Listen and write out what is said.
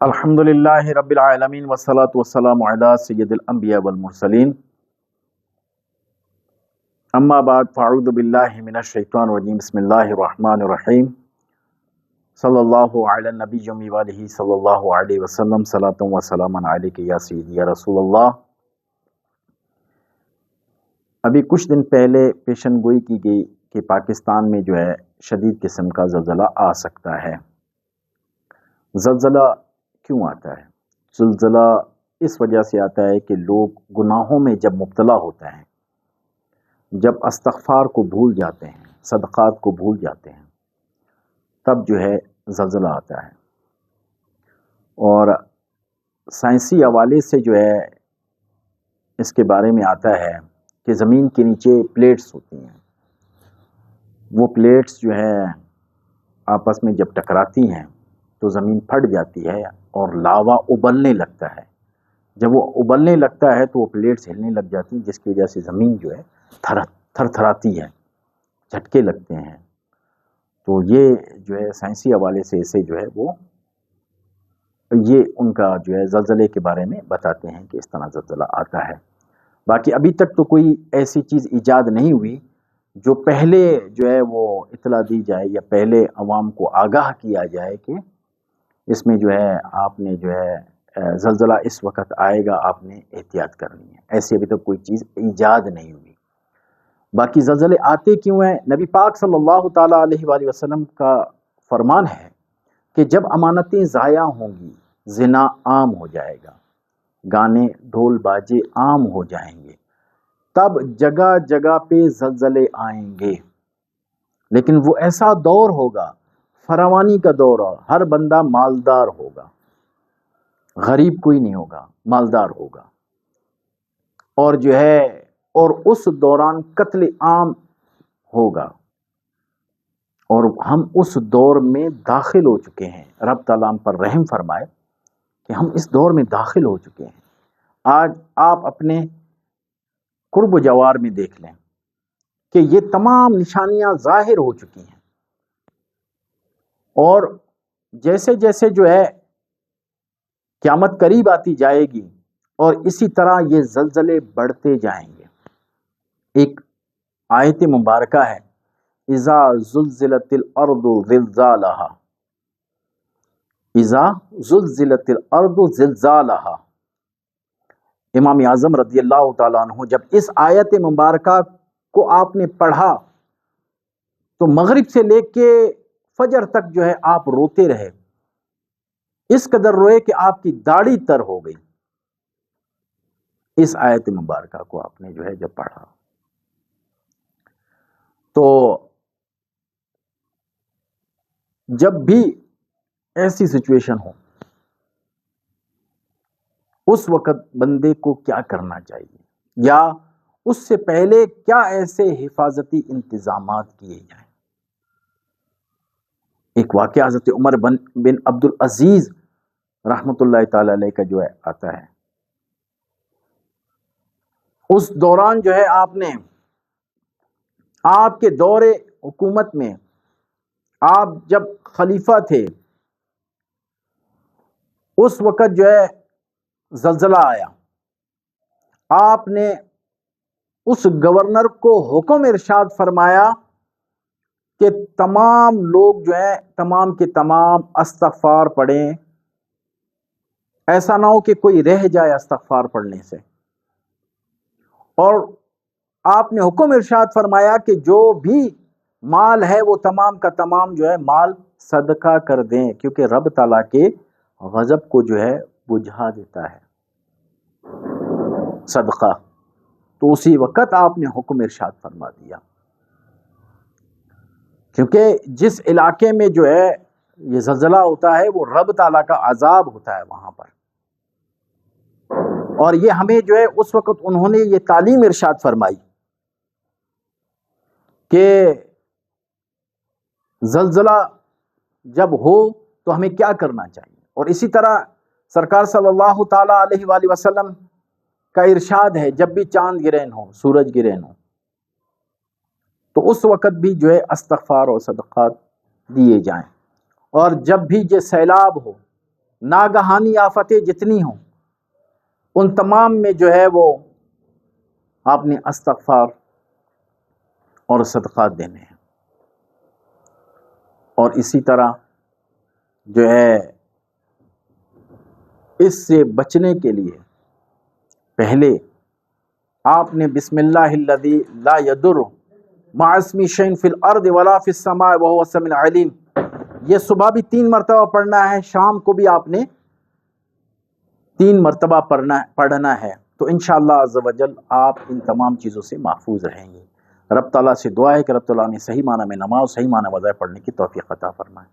الحمدللہ رب العالمین والصلاة والسلام علی سید الانبیاء والمرسلین اما بعد فاعوذ باللہ من الشیطان الرجیم بسم اللہ الرحمن الرحیم صلی اللہ علی النبی وآلہ صلی اللہ علیہ وسلم صلاۃ و سلاما علیک یا سیدی یا رسول اللہ۔ ابھی کچھ دن پہلے پیشن گوئی کی گئی کہ پاکستان میں شدید قسم کا زلزلہ آ سکتا ہے۔ زلزلہ کیوں آتا ہے؟ زلزلہ اس وجہ سے آتا ہے کہ لوگ گناہوں میں جب مبتلا ہوتے ہیں، جب استغفار کو بھول جاتے ہیں، صدقات کو بھول جاتے ہیں، تب زلزلہ آتا ہے۔ اور سائنسی حوالے سے اس کے بارے میں آتا ہے کہ زمین کے نیچے پلیٹس ہوتی ہیں، وہ پلیٹس آپس میں جب ٹکراتی ہیں تو زمین پھٹ جاتی ہے اور لاوا ابلنے لگتا ہے۔ جب وہ ابلنے لگتا ہے تو وہ پلیٹس ہلنے لگ جاتی ہیں، جس کی وجہ سے زمین تھر تھراتی ہے، جھٹکے لگتے ہیں۔ تو یہ سائنسی حوالے سے اسے یہ ان کا زلزلے کے بارے میں بتاتے ہیں کہ اس طرح زلزلہ آتا ہے۔ باقی ابھی تک تو کوئی ایسی چیز ایجاد نہیں ہوئی جو پہلے وہ اطلاع دی جائے یا پہلے عوام کو آگاہ کیا جائے کہ اس میں آپ نے زلزلہ اس وقت آئے گا، آپ نے احتیاط کرنی ہے۔ ایسی ابھی تک کوئی چیز ایجاد نہیں ہوئی۔ باقی زلزلے آتے کیوں ہیں؟ نبی پاک صلی اللہ تعالیٰ علیہ وآلہ وسلم کا فرمان ہے کہ جب امانتیں ضائع ہوں گی، زنا عام ہو جائے گا، گانے ڈھول باجے عام ہو جائیں گے، تب جگہ جگہ پہ زلزلے آئیں گے۔ لیکن وہ ایسا دور ہوگا، فراوانی کا دور، ہر بندہ مالدار ہوگا، غریب کوئی نہیں ہوگا، مالدار ہوگا۔ اور اس دوران قتل عام ہوگا، اور ہم اس دور میں داخل ہو چکے ہیں۔ رب تعالیٰ ہم پر رحم فرمائے کہ ہم اس دور میں داخل ہو چکے ہیں۔ آج آپ اپنے قرب و جوار میں دیکھ لیں کہ یہ تمام نشانیاں ظاہر ہو چکی ہیں، اور جیسے جیسے قیامت قریب آتی جائے گی اور اسی طرح یہ زلزلے بڑھتے جائیں گے۔ ایک آیت مبارکہ ہے، اذا زلزلت الارض زلزالہا، اذا زلزلت الارض زلزالہا۔ امام اعظم رضی اللہ تعالیٰ عنہ جب اس آیت مبارکہ کو آپ نے پڑھا تو مغرب سے لے کے فجر تک آپ روتے رہے، اس قدر روئے کہ آپ کی داڑھی تر ہو گئی۔ اس آیت مبارکہ کو آپ نے جب پڑھا تو جب بھی ایسی سچویشن ہو، اس وقت بندے کو کیا کرنا چاہیے، یا اس سے پہلے کیا ایسے حفاظتی انتظامات کیے جائیں۔ ایک واقعہ حضرت عمر بن عبد العزیز رحمۃ اللہ تعالی علیہ کا آتا ہے۔ اس دوران آپ کے دور حکومت میں، آپ جب خلیفہ تھے، اس وقت زلزلہ آیا۔ آپ نے اس گورنر کو حکم ارشاد فرمایا کہ تمام لوگ تمام کے تمام استغفار پڑھیں، ایسا نہ ہو کہ کوئی رہ جائے استغفار پڑھنے سے۔ اور آپ نے حکم ارشاد فرمایا کہ جو بھی مال ہے وہ تمام کا تمام مال صدقہ کر دیں، کیونکہ رب تعالیٰ کے غضب کو بجھا دیتا ہے صدقہ۔ تو اسی وقت آپ نے حکم ارشاد فرما دیا، کیونکہ جس علاقے میں یہ زلزلہ ہوتا ہے وہ رب تعالیٰ کا عذاب ہوتا ہے وہاں پر۔ اور یہ ہمیں اس وقت انہوں نے یہ تعلیم ارشاد فرمائی کہ زلزلہ جب ہو تو ہمیں کیا کرنا چاہیے۔ اور اسی طرح سرکار صلی اللہ تعالیٰ علیہ وآلہ وسلم کا ارشاد ہے، جب بھی چاند گرہن ہو، سورج گرہن ہو، تو اس وقت بھی استغفار اور صدقات دیے جائیں۔ اور جب بھی سیلاب ہو، ناگہانی آفتیں جتنی ہوں ان تمام میں جو ہے وہ آپ نے استغفار اور صدقات دینے ہیں. اور اسی طرح جو ہے اس سے بچنے کے لیے پہلے آپ نے بسم اللہ الذی لا یضر مع اسمہ شیء فی الارض ولا فی السماء وهو السمیع العلیم، یہ صبح بھی 3 مرتبہ پڑھنا ہے، شام کو بھی آپ نے 3 مرتبہ پڑھنا ہے. تو انشاءاللہ عز و جل آپ ان تمام چیزوں سے محفوظ رہیں گے. رب تعالیٰ سے دعا ہے کہ رب تعالیٰ نے صحیح معنی میں نماز، صحیح معنی وظائف پڑھنے کی توفیق عطا فرمائے.